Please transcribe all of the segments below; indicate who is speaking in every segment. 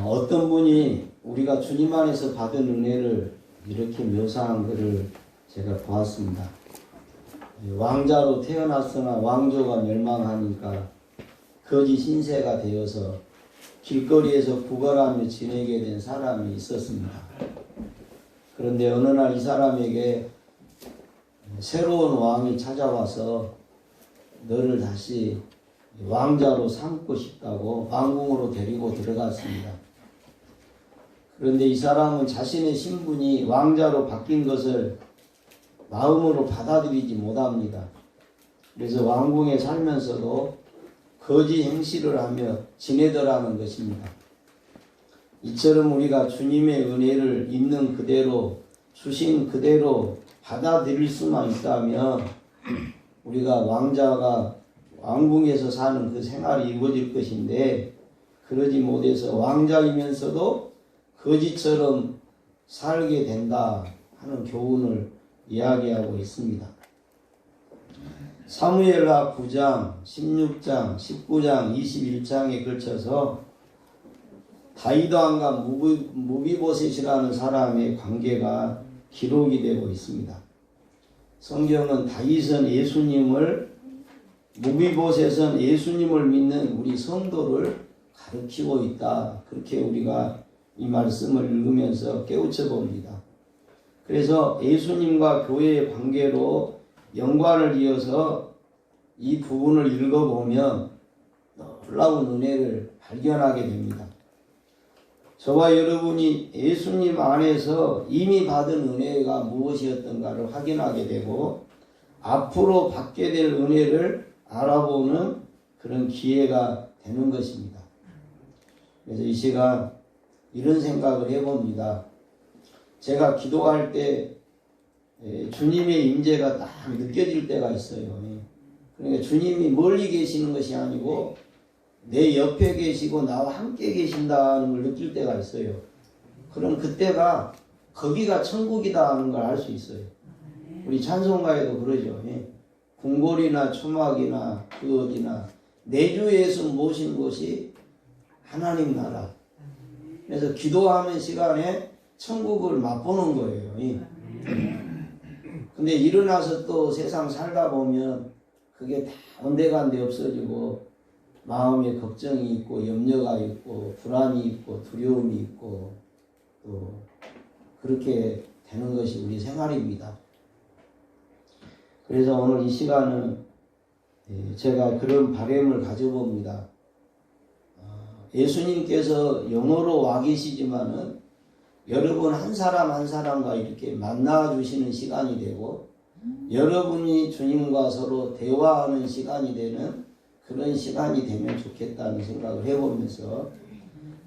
Speaker 1: 어떤 분이 우리가 주님 안에서 받은 은혜를 이렇게 묘사한 것을 제가 보았습니다. 왕자로 태어났으나 왕조가 멸망하니까 거짓 신세가 되어서 길거리에서 구걸하며 지내게 된 사람이 있었습니다. 그런데 어느 날 이 사람에게 새로운 왕이 찾아와서 너를 다시 왕자로 삼고 싶다고 왕궁으로 데리고 들어갔습니다. 그런데 이 사람은 자신의 신분이 왕자로 바뀐 것을 마음으로 받아들이지 못합니다. 그래서 왕궁에 살면서도 거짓 행실을 하며 지내더라는 것입니다. 이처럼 우리가 주님의 은혜를 있는 그대로 주신 그대로 받아들일 수만 있다면 우리가 왕자가 왕궁에서 사는 그 생활이 이루어질 것인데, 그러지 못해서 왕자이면서도 거지처럼 살게 된다 하는 교훈을 이야기하고 있습니다. 사무엘하 9장, 16장, 19장, 21장에 걸쳐서 다윗 왕과 무비보셋이라는 사람의 관계가 기록이 되고 있습니다. 성경은 다윗은 예수님을, 무비보셋은 예수님을 믿는 우리 성도를 가르치고 있다. 그렇게 우리가 이 말씀을 읽으면서 깨우쳐 봅니다. 그래서 예수님과 교회의 관계로 연관을 이어서 이 부분을 읽어보면 놀라운 은혜를 발견하게 됩니다. 저와 여러분이 예수님 안에서 이미 받은 은혜가 무엇이었던가를 확인하게 되고 앞으로 받게 될 은혜를 알아보는 그런 기회가 되는 것입니다. 그래서 이 시간 이런 생각을 해봅니다. 제가 기도할 때 주님의 임재가 딱 느껴질 때가 있어요. 그러니까 주님이 멀리 계시는 것이 아니고 내 옆에 계시고 나와 함께 계신다는 걸 느낄 때가 있어요. 그럼 그때가 거기가 천국이다 하는 걸 알 수 있어요. 우리 찬송가에도 그러죠. 궁궐이나 초막이나 그 어디나 내 주 예수 모신 곳이 하나님 나라. 그래서 기도하는 시간에 천국을 맛보는 거예요. 근데 일어나서 또 세상 살다 보면 그게 다 온데간데 없어지고 마음에 걱정이 있고 염려가 있고 불안이 있고 두려움이 있고 또 그렇게 되는 것이 우리 생활입니다. 그래서 오늘 이 시간은 제가 그런 바람을 가져봅니다. 예수님께서 영으로 와 계시지만은 여러분 한 사람 한 사람과 이렇게 만나 주시는 시간이 되고 여러분이 주님과 서로 대화하는 시간이 되는 그런 시간이 되면 좋겠다는 생각을 해보면서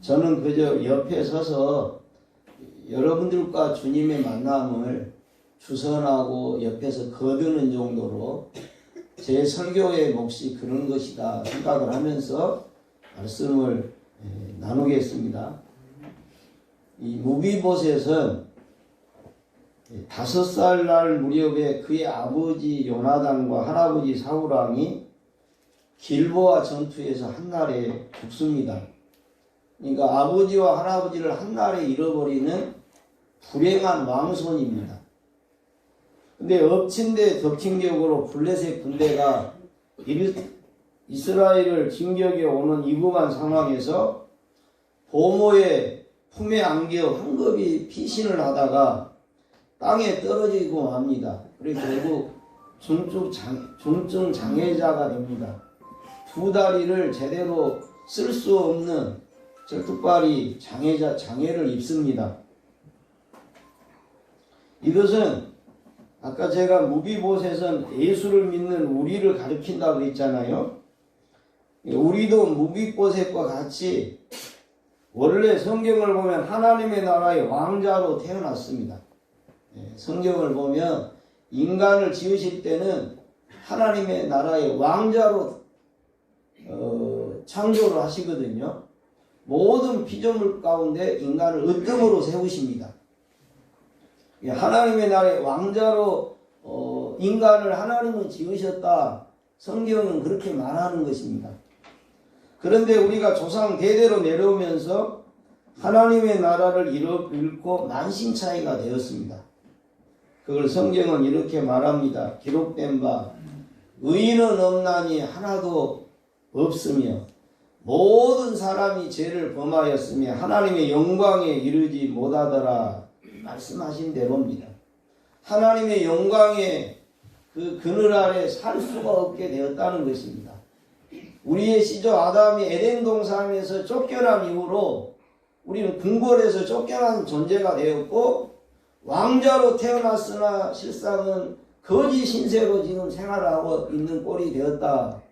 Speaker 1: 저는 그저 옆에 서서 여러분들과 주님의 만남을 주선하고 옆에서 거두는 정도로 제 설교의 몫이 그런 것이다 생각을 하면서 말씀을 나누겠습니다. 이 무비보셋은 5살 날 무렵에 그의 아버지 요나단과 할아버지 사울왕이 길보아 전투에서 한날에 죽습니다. 그러니까 아버지와 할아버지를 한날에 잃어버리는 불행한 왕손입니다. 근데 엎친 데 덮친 격으로 블레셋 군대가 이스라엘을 진격해 오는 위급한 상황에서 보모의 품에 안겨 황급히 피신을 하다가 땅에 떨어지고 맙니다. 그리고 결국 중증 장애자가 됩니다. 두 다리를 제대로 쓸 수 없는 절뚝발이 장애를 입습니다. 이것은 아까 제가 무비보셋은 예수를 믿는 우리를 가리킨다고 그랬잖아요. 우리도 무비보셋과 같이 원래 성경을 보면 하나님의 나라의 왕자로 태어났습니다. 성경을 보면 인간을 지으실 때는 하나님의 나라의 왕자로 창조를 하시거든요. 모든 피조물 가운데 인간을 으뜸으로 세우십니다. 하나님의 나라의 왕자로 인간을 하나님은 지으셨다. 성경은 그렇게 말하는 것입니다. 그런데 우리가 조상 대대로 내려오면서 하나님의 나라를 잃고 만신차이가 되었습니다. 그걸 성경은 이렇게 말합니다. 기록된 바 의인은 없나니 하나도 없으며 모든 사람이 죄를 범하였으며 하나님의 영광에 이르지 못하더라 말씀하신 대로입니다. 하나님의 영광의 그 그늘 아래 살 수가 없게 되었다는 것입니다. 우리의 시조 아담이 에덴 동산에서 쫓겨난 이후로 우리는 궁궐에서 쫓겨난 존재가 되었고 왕자로 태어났으나 실상은 거짓 신세로 지금 생활하고 있는 꼴이 되었다.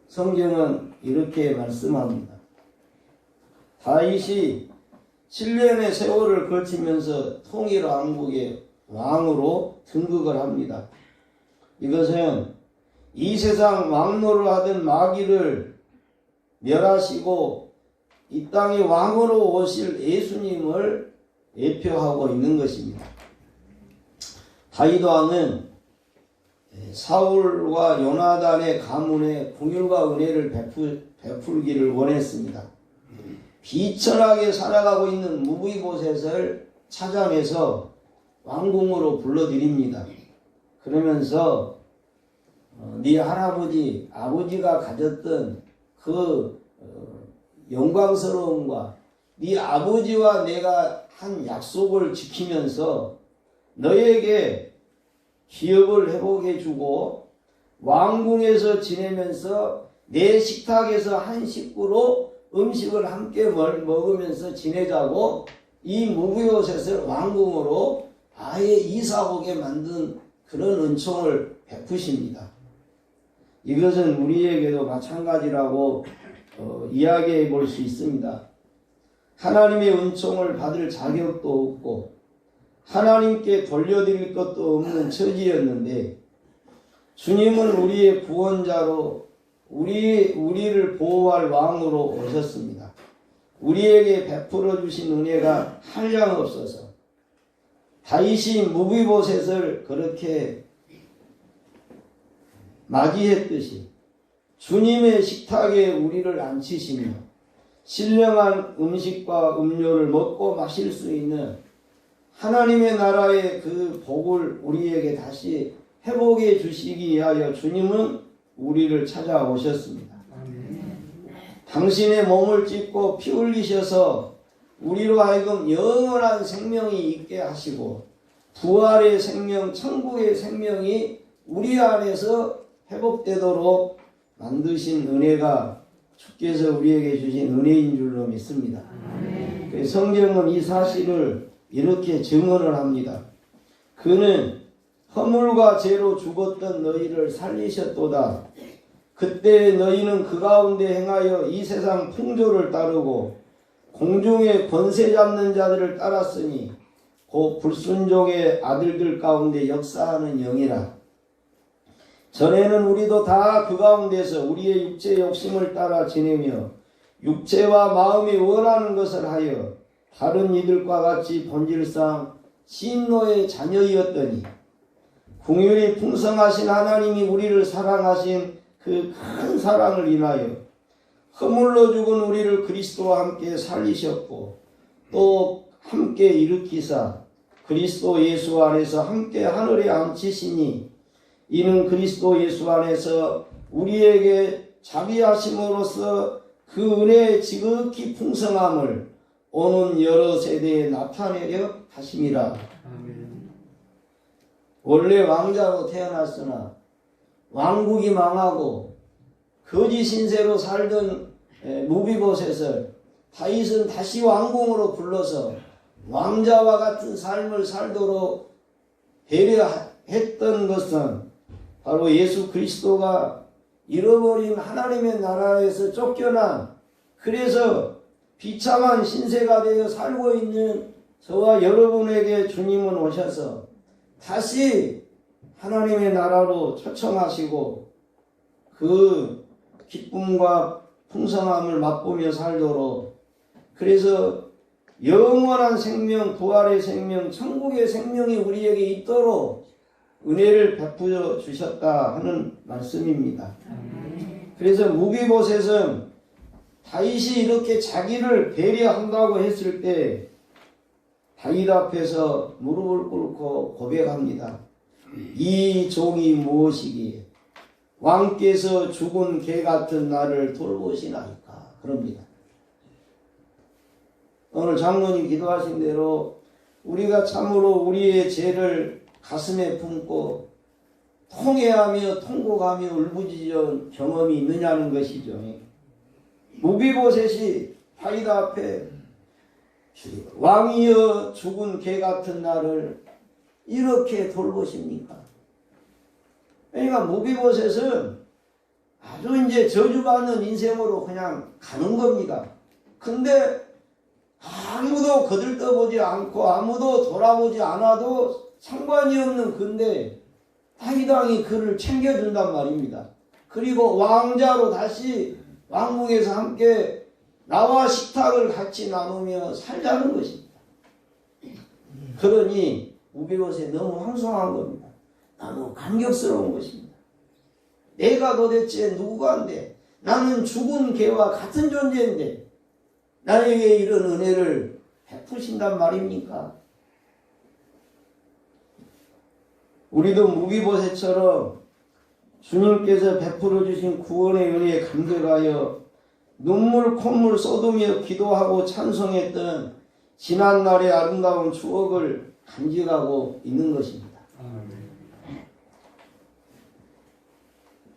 Speaker 1: 성경은 이렇게 말씀합니다. 다윗이 7년의 세월을 거치면서 통일 왕국의 왕으로 등극을 합니다. 이것은 이 세상 왕노를 하던 마귀를 멸하시고 이 땅에 왕으로 오실 예수님을 예표하고 있는 것입니다. 다윗 왕은 사울과 요나단의 가문에 공율과 은혜를 베풀기를 원했습니다. 비천하게 살아가고 있는 무비보셋을 찾아내서 왕궁으로 불러들입니다. 그러면서 네 할아버지, 아버지가 가졌던 그 영광스러움과 네 아버지와 내가 한 약속을 지키면서 너에게 기업을 회복해 주고 왕궁에서 지내면서 내 식탁에서 한 식구로 음식을 함께 먹으면서 지내자고 이 무비보셋을 왕궁으로 아예 이사 오게 만든 그런 은총을 베푸십니다. 이것은 우리에게도 마찬가지라고 이야기해 볼 수 있습니다. 하나님의 은총을 받을 자격도 없고 하나님께 돌려드릴 것도 없는 처지였는데 주님은 우리의 구원자로 우리를 보호할 왕으로 오셨습니다. 우리에게 베풀어 주신 은혜가 한량없어서 다윗이 무비보셋을 그렇게 맞이했듯이 주님의 식탁에 우리를 앉히시며 신령한 음식과 음료를 먹고 마실 수 있는 하나님의 나라의 그 복을 우리에게 다시 회복해 주시기 위하여 주님은 우리를 찾아오셨습니다. 당신의 몸을 찢고 피 흘리셔서 우리로 하여금 영원한 생명이 있게 하시고 부활의 생명, 천국의 생명이 우리 안에서 회복되도록 만드신 은혜가 주께서 우리에게 주신 은혜인 줄로 믿습니다. 성경은 이 사실을 이렇게 증언을 합니다. 그는 허물과 죄로 죽었던 너희를 살리셨도다. 그때 너희는 그 가운데 행하여 이 세상 풍조를 따르고 공중의 권세 잡는 자들을 따랐으니 곧 불순종의 아들들 가운데 역사하는 영이라. 전에는 우리도 다 그 가운데서 우리의 육체 욕심을 따라 지내며 육체와 마음이 원하는 것을 하여 다른 이들과 같이 본질상 진노의 자녀이었더니 긍휼이 풍성하신 하나님이 우리를 사랑하신 그 큰 사랑을 인하여 허물로 죽은 우리를 그리스도와 함께 살리셨고 또 함께 일으키사 그리스도 예수 안에서 함께 하늘에 앉히시니 이는 그리스도 예수 안에서 우리에게 자비하심으로써 그 은혜의 지극히 풍성함을 오는 여러 세대에 나타내려 하심이라. 원래 왕자로 태어났으나 왕국이 망하고 거짓 신세로 살던 무비보셋을 다윗은 다시 왕궁으로 불러서 왕자와 같은 삶을 살도록 배려했던 것은 바로 예수 그리스도가 잃어버린 하나님의 나라에서 쫓겨난, 그래서 비참한 신세가 되어 살고 있는 저와 여러분에게 주님은 오셔서 다시 하나님의 나라로 초청하시고 그 기쁨과 풍성함을 맛보며 살도록, 그래서 영원한 생명, 부활의 생명, 천국의 생명이 우리에게 있도록 은혜를 베풀어 주셨다 하는 말씀입니다. 그래서 무비보셋은 다윗이 이렇게 자기를 배려한다고 했을 때 다윗 앞에서 무릎을 꿇고 고백합니다. 이 종이 무엇이기에 왕께서 죽은 개 같은 나를 돌보시나이까. 그럽니다. 오늘 장로님 기도하신 대로 우리가 참으로 우리의 죄를 가슴에 품고 통회하며 통곡하며 울부짖은 경험이 있느냐는 것이죠. 무비보셋이 다윗 앞에 왕이여 죽은 개 같은 나를 이렇게 돌보십니까? 그러니까 무비보셋은 아주 이제 저주받는 인생으로 그냥 가는 겁니다. 근데 아무도 거들떠보지 않고 아무도 돌아보지 않아도 상관이 없는 근데 다윗 왕이 그를 챙겨준단 말입니다. 그리고 왕자로 다시 왕궁에서 함께 나와 식탁을 같이 나누며 살자는 것입니다. 그러니 무비보셋이 너무 황송한 겁니다. 너무 감격스러운 것입니다. 내가 도대체 누구인데, 나는 죽은 개와 같은 존재인데 나에게 이런 은혜를 베푸신단 말입니까? 우리도 무비보셋처럼 주님께서 베풀어 주신 구원의 은혜에 감격하여 눈물 콧물 쏟으며 기도하고 찬송했던 지난날의 아름다운 추억을 간직하고 있는 것입니다.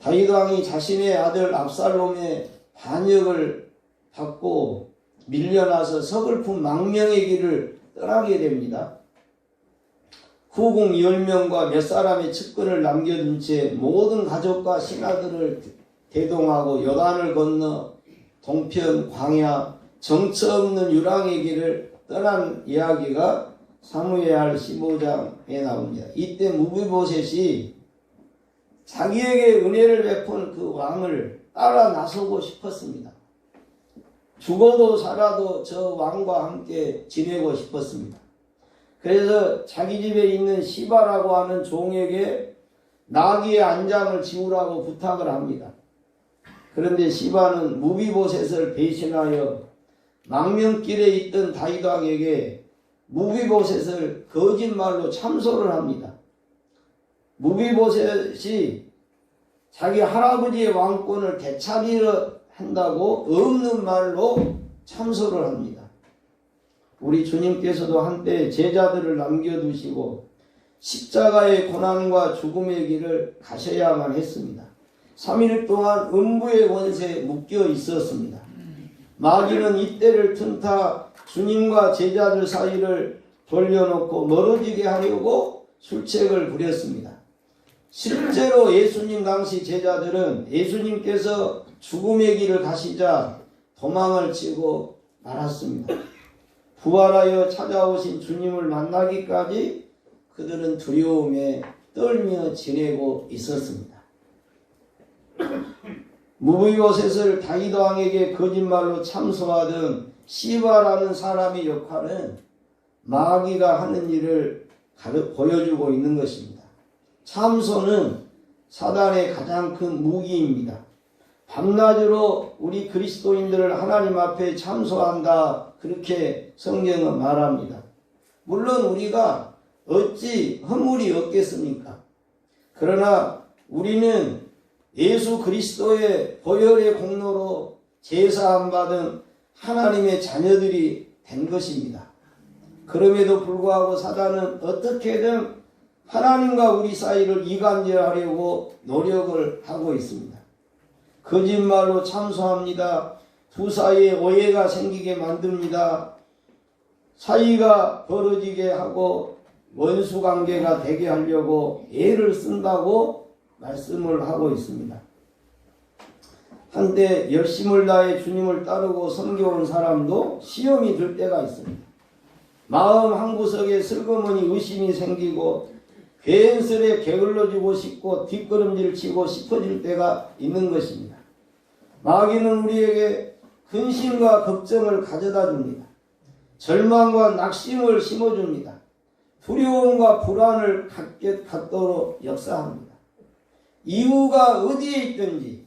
Speaker 1: 다윗 왕이 자신의 아들 압살롬의 반역을 받고 밀려나서 서글픈 망명의 길을 떠나게 됩니다. 후궁 10명과 몇 사람의 측근을 남겨둔 채 모든 가족과 신하들을 대동하고 요단을 건너 동편 광야 정처 없는 유랑의 길을 떠난 이야기가 사무엘하 15장에 나옵니다. 이때 무비보셋이 자기에게 은혜를 베푼 그 왕을 따라 나서고 싶었습니다. 죽어도 살아도 저 왕과 함께 지내고 싶었습니다. 그래서 자기 집에 있는 시바라고 하는 종에게 나귀의 안장을 지우라고 부탁을 합니다. 그런데 시바는 무비보셋을 배신하여 망명길에 있던 다윗 왕에게 무비보셋을 거짓말로 참소를 합니다. 무비보셋이 자기 할아버지의 왕권을 되찾으려 한다고 없는 말로 참소를 합니다. 우리 주님께서도 한때 제자들을 남겨두시고 십자가의 고난과 죽음의 길을 가셔야만 했습니다. 3일 동안 음부의 원세에 묶여 있었습니다. 마귀는 이때를 틈타 주님과 제자들 사이를 돌려놓고 멀어지게 하려고 술책을 부렸습니다. 실제로 예수님 당시 제자들은 예수님께서 죽음의 길을 가시자 도망을 치고 말았습니다. 부활하여 찾아오신 주님을 만나기까지 그들은 두려움에 떨며 지내고 있었습니다. 무비보셋을 다윗 왕에게 거짓말로 참소하던 시바라는 사람의 역할은 마귀가 하는 일을 보여주고 있는 것입니다. 참소는 사단의 가장 큰 무기입니다. 밤낮으로 우리 그리스도인들을 하나님 앞에 참소한다, 그렇게 성경은 말합니다. 물론 우리가 어찌 허물이 없겠습니까? 그러나 우리는 예수 그리스도의 보혈의 공로로 제사함 받은 하나님의 자녀들이 된 것입니다. 그럼에도 불구하고 사단은 어떻게든 하나님과 우리 사이를 이간질하려고 노력을 하고 있습니다. 거짓말로 참소합니다. 두 사이에 오해가 생기게 만듭니다. 사이가 벌어지게 하고 원수관계가 되게 하려고 애를 쓴다고 말씀을 하고 있습니다. 한때 열심을 다해 주님을 따르고 섬겨온 사람도 시험이 들 때가 있습니다. 마음 한구석에 슬그머니 의심이 생기고 괜스레 게을러지고 싶고 뒷걸음질 치고 싶어질 때가 있는 것입니다. 마귀는 우리에게 근심과 걱정을 가져다 줍니다. 절망과 낙심을 심어줍니다. 두려움과 불안을 갖도록 역사합니다. 이유가 어디에 있든지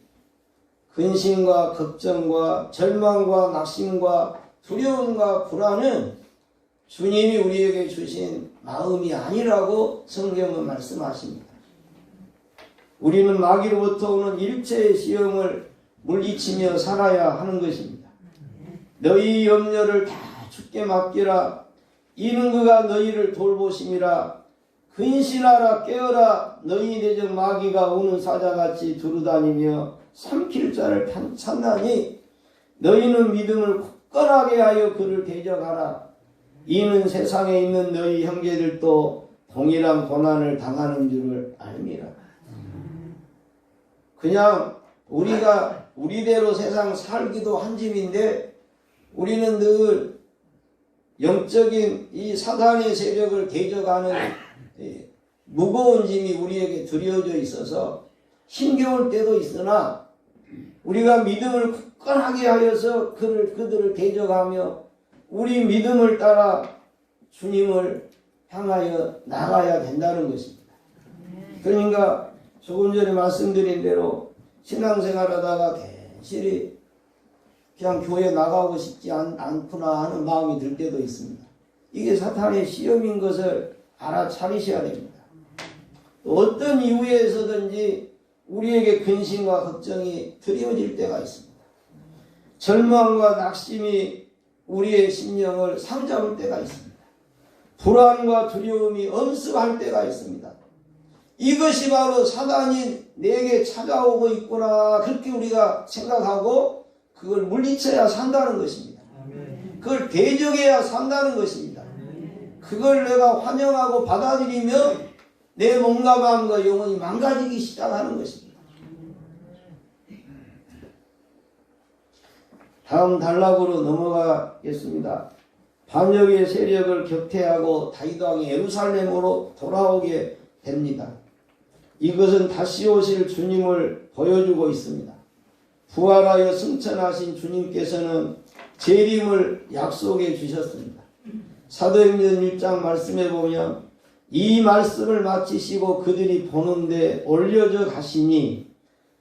Speaker 1: 근심과 걱정과 절망과 낙심과 두려움과 불안은 주님이 우리에게 주신 마음이 아니라고 성경은 말씀하십니다. 우리는 마귀로부터 오는 일체의 시험을 물리치며 살아야 하는 것입니다. 너희 염려를 다 주께 맡기라. 이는 그가 너희를 돌보심이라. 근신하라 깨어라. 너희 내적 마귀가 오는 사자같이 두루다니며 삼킬 자를 찾나니 너희는 믿음을 굳건하게 하여 그를 대적하라. 이는 세상에 있는 너희 형제들도 동일한 고난을 당하는 줄을 알미라. 그냥 우리가 우리대로 세상 살기도 한 짐인데 우리는 늘 영적인 이 사단의 세력을 대적하는 무거운 짐이 우리에게 드려져 있어서 힘겨울 때도 있으나 우리가 믿음을 굳건하게 하여서 그들을 대적하며 우리 믿음을 따라 주님을 향하여 나가야 된다는 것입니다. 그러니까 조금 전에 말씀드린 대로 신앙생활 하다가 괜시리 그냥 교회 나가고 싶지 않구나 하는 마음이 들 때도 있습니다. 이게 사탄의 시험인 것을 알아차리셔야 됩니다. 어떤 이유에서든지 우리에게 근심과 걱정이 드리워질 때가 있습니다. 절망과 낙심이 우리의 심령을 사로잡을 때가 있습니다. 불안과 두려움이 엄습할 때가 있습니다. 이것이 바로 사단이 내게 찾아오고 있구나 그렇게 우리가 생각하고 그걸 물리쳐야 산다는 것입니다. 그걸 대적해야 산다는 것입니다. 그걸 내가 환영하고 받아들이며 내 몸과 마음과 영혼이 망가지기 시작하는 것입니다. 다음 단락으로 넘어가겠습니다. 반역의 세력을 격퇴하고 다윗 왕이 예루살렘으로 돌아오게 됩니다. 이것은 다시 오실 주님을 보여주고 있습니다. 부활하여 승천하신 주님께서는 재림을 약속해 주셨습니다. 사도행전 1장 말씀에 보면 이 말씀을 마치시고 그들이 보는데 올려져 가시니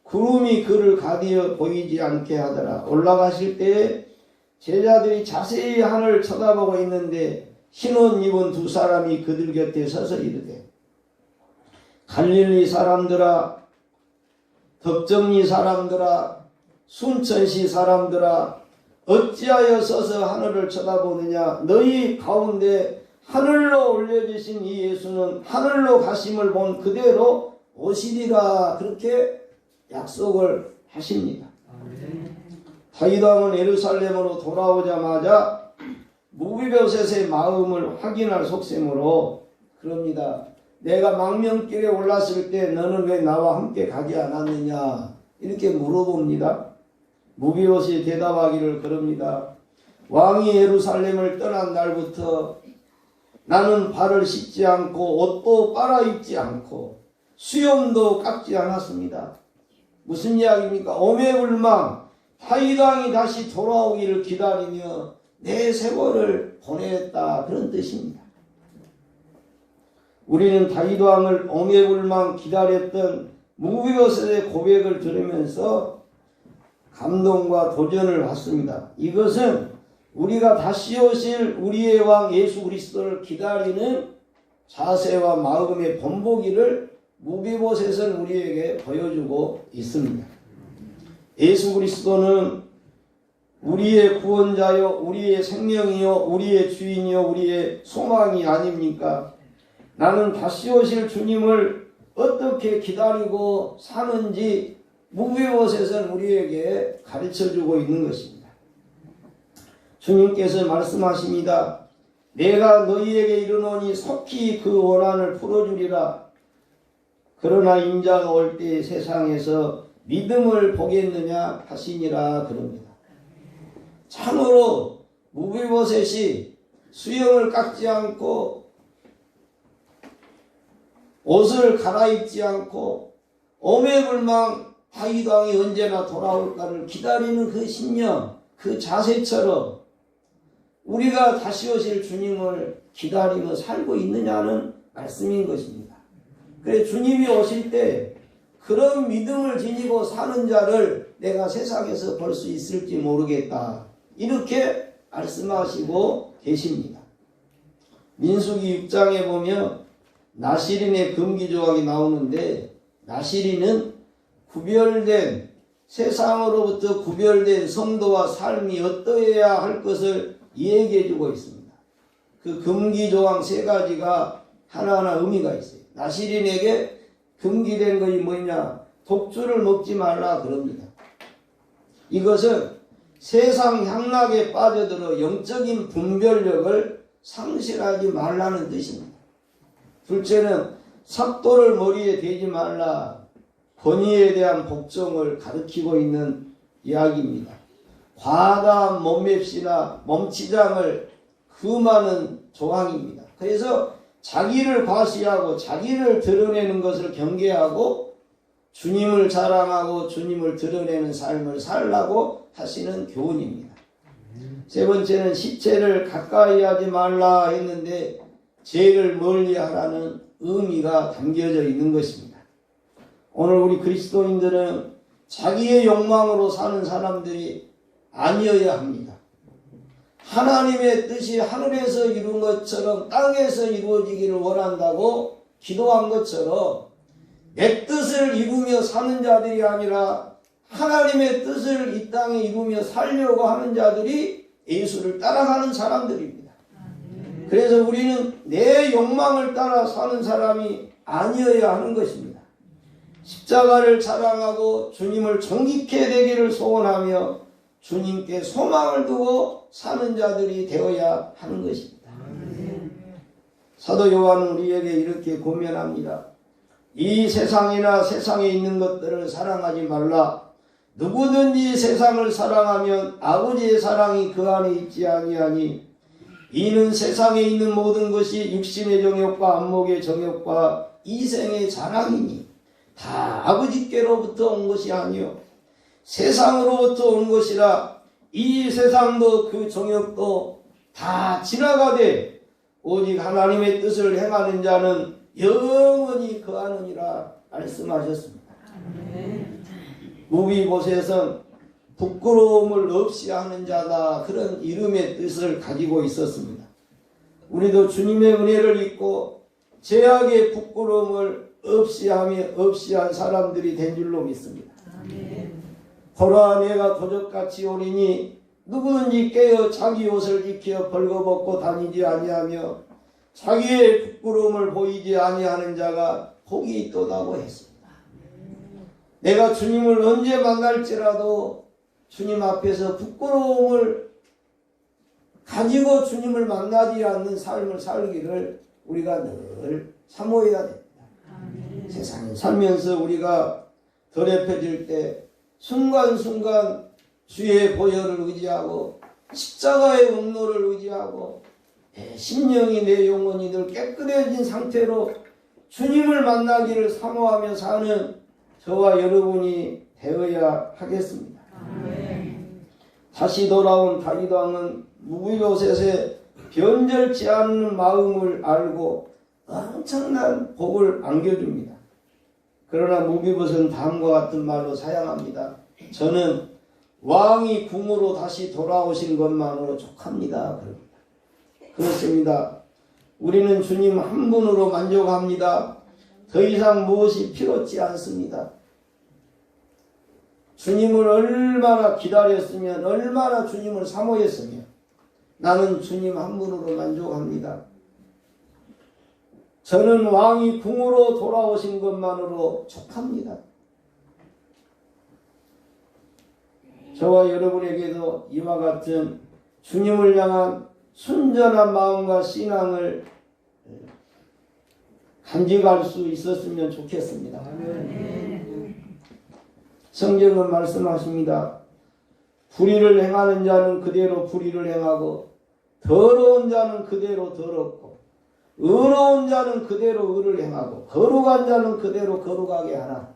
Speaker 1: 구름이 그를 가디어 보이지 않게 하더라. 올라가실 때에 제자들이 자세히 하늘을 쳐다보고 있는데 흰옷 입은 두 사람이 그들 곁에 서서 이르되 갈릴리 사람들아 덕정리 사람들아 순천시 사람들아 어찌하여 서서 하늘을 쳐다보느냐. 너희 가운데 하늘로 올려주신 이 예수는 하늘로 가심을 본 그대로 오시리라. 그렇게 약속을 하십니다. 다윗 왕은 예루살렘으로 돌아오자마자 무비보셋의 마음을 확인할 속셈으로 그럽니다. 내가 망명길에 올랐을 때 너는 왜 나와 함께 가지 않았느냐 이렇게 물어봅니다. 무비보셋이 대답하기를 그럽니다. 왕이 예루살렘을 떠난 날부터 나는 발을 씻지 않고 옷도 빨아입지 않고 수염도 깎지 않았습니다. 무슨 이야기입니까? 오매불망 다윗 왕이 다시 돌아오기를 기다리며 내 세월을 보냈다 그런 뜻입니다. 우리는 다윗 왕을 오매불망 기다렸던 무비보셋의 고백을 들으면서 감동과 도전을 받습니다. 이것은 우리가 다시 오실 우리의 왕 예수 그리스도를 기다리는 자세와 마음의 본보기를 무비보셋은 우리에게 보여주고 있습니다. 예수 그리스도는 우리의 구원자요 우리의 생명이요 우리의 주인이요 우리의 소망이 아닙니까? 나는 다시 오실 주님을 어떻게 기다리고 사는지 무비보셋은 우리에게 가르쳐주고 있는 것입니다. 주님께서 말씀하십니다. 내가 너희에게 이르노니 속히 그 원한을 풀어주리라. 그러나 인자가 올 때 세상에서 믿음을 보겠느냐 하시니라 그럽니다. 참으로 무비보셋이 수염을 깎지 않고 옷을 갈아입지 않고 오매불망 다윗 왕이 언제나 돌아올까를 기다리는 그 심령, 그 자세처럼 우리가 다시 오실 주님을 기다리며 살고 있느냐는 말씀인 것입니다. 그래 주님이 오실 때 그런 믿음을 지니고 사는 자를 내가 세상에서 벌 수 있을지 모르겠다. 이렇게 말씀하시고 계십니다. 민수기 6장에 보면 나시린의 금기 조항이 나오는데, 나시린은 구별된, 세상으로부터 구별된 성도와 삶이 어떠해야 할 것을 얘기해 주고 있습니다. 그 금기 조항 3가지가 하나하나 의미가 있어요. 나시린에게 금기된 것이 뭐냐? 독주를 먹지 말라 그럽니다. 이것은 세상 향락에 빠져들어 영적인 분별력을 상실하지 말라는 뜻입니다. 둘째는 삭도를 머리에 대지 말라. 권위에 대한 복종을 가르치고 있는 이야기입니다. 과다한 몸맵시나 몸치장을 금하는 조항입니다. 그래서 자기를 과시하고 자기를 드러내는 것을 경계하고 주님을 자랑하고 주님을 드러내는 삶을 살라고 하시는 교훈입니다. 세 번째는 시체를 가까이 하지 말라 했는데 죄를 멀리 하라는 의미가 담겨져 있는 것입니다. 오늘 우리 그리스도인들은 자기의 욕망으로 사는 사람들이 아니어야 합니다. 하나님의 뜻이 하늘에서 이룬 것처럼 땅에서 이루어지기를 원한다고 기도한 것처럼 내 뜻을 이루며 사는 자들이 아니라 하나님의 뜻을 이 땅에 이루며 살려고 하는 자들이 예수를 따라가는 사람들입니다. 그래서 우리는 내 욕망을 따라 사는 사람이 아니어야 하는 것입니다. 십자가를 자랑하고 주님을 존귀케 되기를 소원하며 주님께 소망을 두고 사는 자들이 되어야 하는 것입니다. 사도 요한은 우리에게 이렇게 권면합니다. 이 세상이나 세상에 있는 것들을 사랑하지 말라. 누구든지 세상을 사랑하면 아버지의 사랑이 그 안에 있지 아니하니 이는 세상에 있는 모든 것이 육신의 정욕과 안목의 정욕과 이생의 자랑이니 다 아버지께로부터 온 것이 아니요 세상으로부터 온 것이라. 이 세상도 그 정욕도 다 지나가되 오직 하나님의 뜻을 행하는 자는 영원히 거하느니라 말씀하셨습니다. 무비보셋은 부끄러움을 없이 하는 자다, 그런 이름의 뜻을 가지고 있었습니다. 우리도 주님의 은혜를 입고 죄악의 부끄러움을 없이 한 사람들이 된 줄로 믿습니다. 보라, 내가 도적같이 오리니 누구든지 깨어 자기 옷을 지켜 벌거벗고 다니지 아니하며 자기의 부끄러움을 보이지 아니하는 자가 복이 있도다고 했습니다. 내가 주님을 언제 만날지라도 주님 앞에서 부끄러움을 가지고 주님을 만나지 않는 삶을 살기를 우리가 늘 사모해야 됩니다. 세상에 살면서 우리가 더럽혀질 때 순간순간 주의 보혈을 의지하고 십자가의 음노를 의지하고 내 심령이 내 영혼이 늘 깨끗해진 상태로 주님을 만나기를 사모하며 사는 저와 여러분이 되어야 하겠습니다. 다시 돌아온 다윗 왕은 무비보셋의 변절치 않는 마음을 알고 엄청난 복을 안겨줍니다. 그러나 무비보셋은 다음과 같은 말로 사양합니다. 저는 왕이 궁으로 다시 돌아오신 것만으로 족합니다. 그렇습니다. 우리는 주님 한 분으로 만족합니다. 더 이상 무엇이 필요치 않습니다. 주님을 얼마나 기다렸으면, 얼마나 주님을 사모했으면 나는 주님 한 분으로 만족합니다. 저는 왕이 궁으로 돌아오신 것만으로 족합니다. 저와 여러분에게도 이와 같은 주님을 향한 순전한 마음과 신앙을 간직할 수 있었으면 좋겠습니다. 성경은 말씀하십니다. 불의를 행하는 자는 그대로 불의를 행하고 더러운 자는 그대로 더럽고 의로운 자는 그대로 의를 행하고 거룩한 자는 그대로 거룩하게 하나.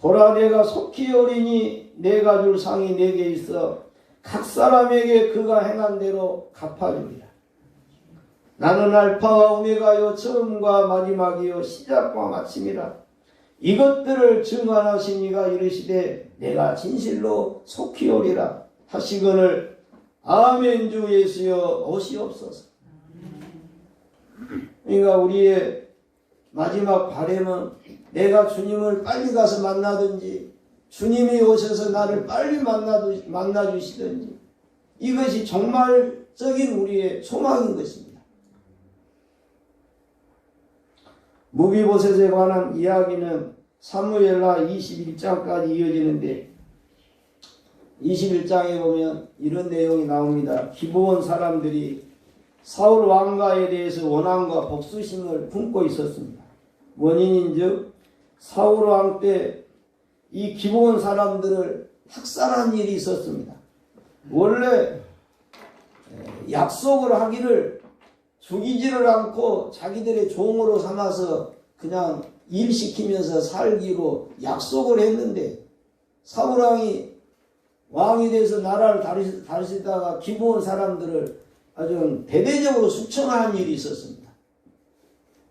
Speaker 1: 보라, 내가 속히 오리니 내가 줄 상이 내게 있어 각 사람에게 그가 행한 대로 갚아주리라. 나는 알파와 오메가요 처음과 마지막이요 시작과 마침이라. 이것들을 증언하신 이가 이르시되 내가 진실로 속히 오리라 하시거늘 아멘. 주 예수여 오시옵소서. 그러니까 우리의 마지막 바람은 내가 주님을 빨리 가서 만나든지 주님이 오셔서 나를 빨리 만나주시든지 이것이 정말적인 우리의 소망인 것입니다. 무비보셋에 관한 이야기는 사무엘하 21장까지 이어지는데 21장에 보면 이런 내용이 나옵니다. 기브온 사람들이 사울 왕가에 대해서 원한과 복수심을 품고 있었습니다. 원인인즉 사울 왕 때 이 기브온 사람들을 학살한 일이 있었습니다. 원래 약속을 하기를 죽이지를 않고 자기들의 종으로 삼아서 그냥 일시키면서 살기로 약속을 했는데 사울 왕이 왕이 돼서 나라를 다스리다가 기브온 사람들을 아주 대대적으로 숙청한 일이 있었습니다.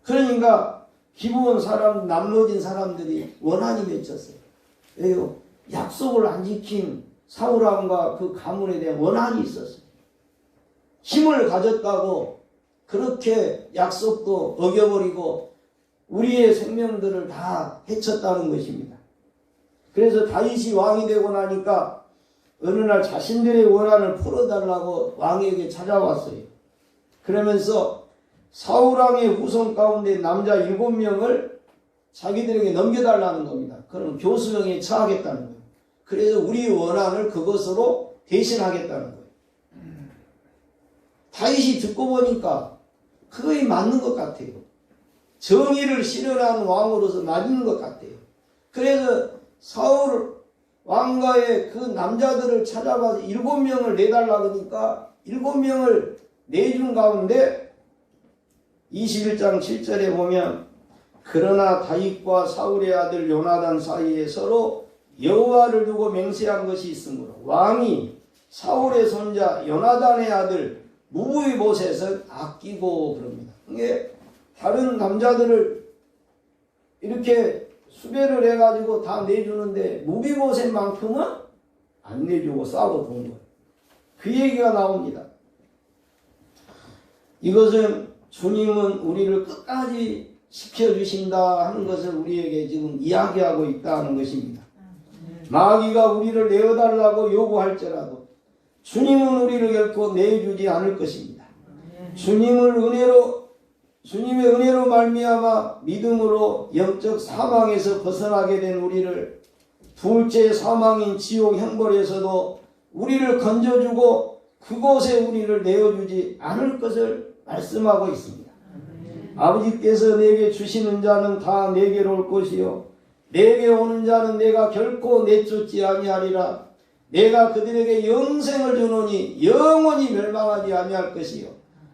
Speaker 1: 그러니까 기브온 사람, 남노진 사람들이 원한이 맺혔어요. 왜요? 약속을 안 지킨 사울 왕과 그 가문에 대한 원한이 있었어요. 힘을 가졌다고 그렇게 약속도 어겨버리고 우리의 생명들을 다 해쳤다는 것입니다. 그래서 다윗이 왕이 되고 나니까 어느 날 자신들의 원한을 풀어달라고 왕에게 찾아왔어요. 그러면서 사울 왕의 후손 가운데 남자 7명을 자기들에게 넘겨달라는 겁니다. 그럼 교수형에 처하겠다는 거예요. 그래서 우리 원한을 그것으로 대신하겠다는 거예요. 다윗이 듣고 보니까 그거에 맞는 것 같아요. 정의를 실현하는 왕으로서 맞는 것 같아요. 그래서 사울 왕가의 그 남자들을 찾아가서 7명을 내달라 그러니까 7명을 내준 가운데 21장 7절에 보면 그러나 다윗과 사울의 아들 요나단 사이에 서로 여호와를 두고 맹세한 것이 있으므로 왕이 사울의 손자 요나단의 아들 무비보셋을 아끼고 그럽니다. 이게 다른 남자들을 이렇게 수배를 해가지고 다 내주는데 무비보셋만큼은 안 내주고 싸고 돈 거예요. 그 얘기가 나옵니다. 이것은 주님은 우리를 끝까지 지켜주신다 하는 것을 우리에게 지금 이야기하고 있다는 것입니다. 마귀가 우리를 내어달라고 요구할지라도 주님은 우리를 결코 내주지 않을 것입니다. 주님의 은혜로 말미암아 믿음으로 영적 사망에서 벗어나게 된 우리를 둘째 사망인 지옥 형벌에서도 우리를 건져주고 그곳에 우리를 내어주지 않을 것을 말씀하고 있습니다. 아버지께서 내게 주시는 자는 다 내게로 올 것이요 내게 오는 자는 내가 결코 내쫓지 아니하리라. 내가 그들에게 영생을 주노니 영원히 멸망하지 아니할 것이요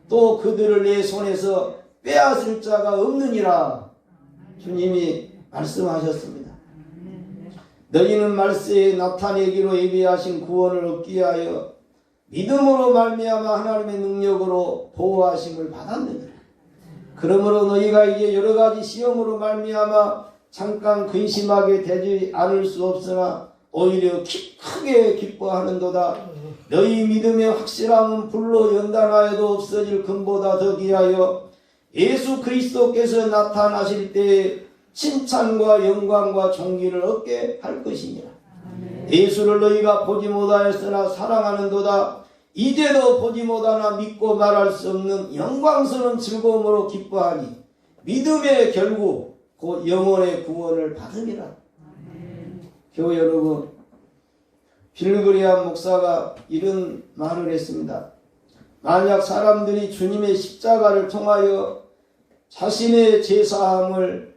Speaker 1: 또 그들을 내 손에서 빼앗을 자가 없느니라. 주님이 말씀하셨습니다. 너희는 말세에 나타내기로 예비하신 구원을 얻기 위하여 믿음으로 말미암아 하나님의 능력으로 보호하심을 받았느니라. 그러므로 너희가 이제 여러가지 시험으로 말미암아 잠깐 근심하게 되지 않을 수 없으나 오히려 크게 기뻐하는도다. 너희 믿음의 확실함은 불로 연단하여도 없어질 금보다 더 귀하여 예수 그리스도께서 나타나실 때에 칭찬과 영광과 존귀를 얻게 할 것이니라. 예수를 너희가 보지 못하였으나 사랑하는도다. 이제도 보지 못하나 믿고 말할 수 없는 영광스러운 즐거움으로 기뻐하니 믿음의 결국 곧 영혼의 구원을 받으리라. 교회 여러분, 빌그리암 목사가 이런 말을 했습니다. 만약 사람들이 주님의 십자가를 통하여 자신의 제사함을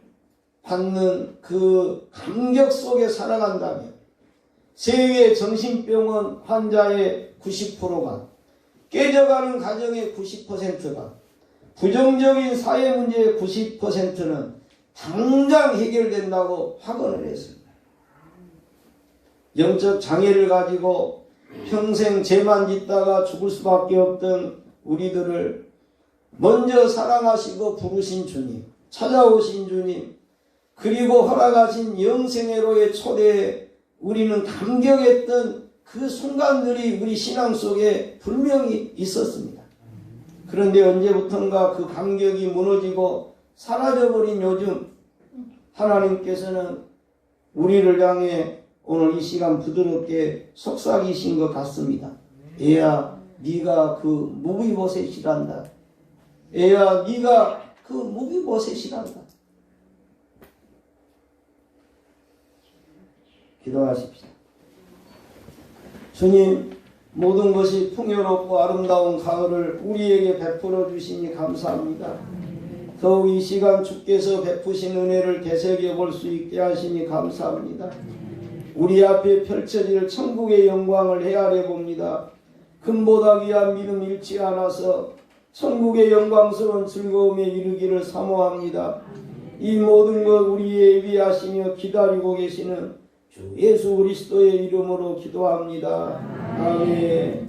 Speaker 1: 받는 그 감격 속에 살아간다면 세계 정신병원 환자의 90%가 깨져가는 가정의 90%가 부정적인 사회 문제의 90%는 당장 해결된다고 확언을 했습니다. 영적 장애를 가지고 평생 죄만 짓다가 죽을 수밖에 없던 우리들을 먼저 사랑하시고 부르신 주님, 찾아오신 주님, 그리고 허락하신 영생애로의 초대에 우리는 감격했던 그 순간들이 우리 신앙 속에 분명히 있었습니다. 그런데 언제부턴가 그 감격이 무너지고 사라져버린 요즘 하나님께서는 우리를 향해 오늘 이 시간 부드럽게 속삭이신 것 같습니다. 애야, 네가 그 무비보셋이란다. 애야, 네가 그 무비보셋이란다. 기도하십시오. 주님, 모든 것이 풍요롭고 아름다운 가을을 우리에게 베풀어 주시니 감사합니다. 더욱 이 시간 주께서 베푸신 은혜를 되새겨 볼 수 있게 하시니 감사합니다. 우리 앞에 펼쳐질 천국의 영광을 헤아려 봅니다. 금보다 귀한 믿음 잃지 않아서 천국의 영광스러운 즐거움에 이르기를 사모합니다. 이 모든 것 우리에 예비하시며 기다리고 계시는 주 예수 그리스도의 이름으로 기도합니다. 아멘.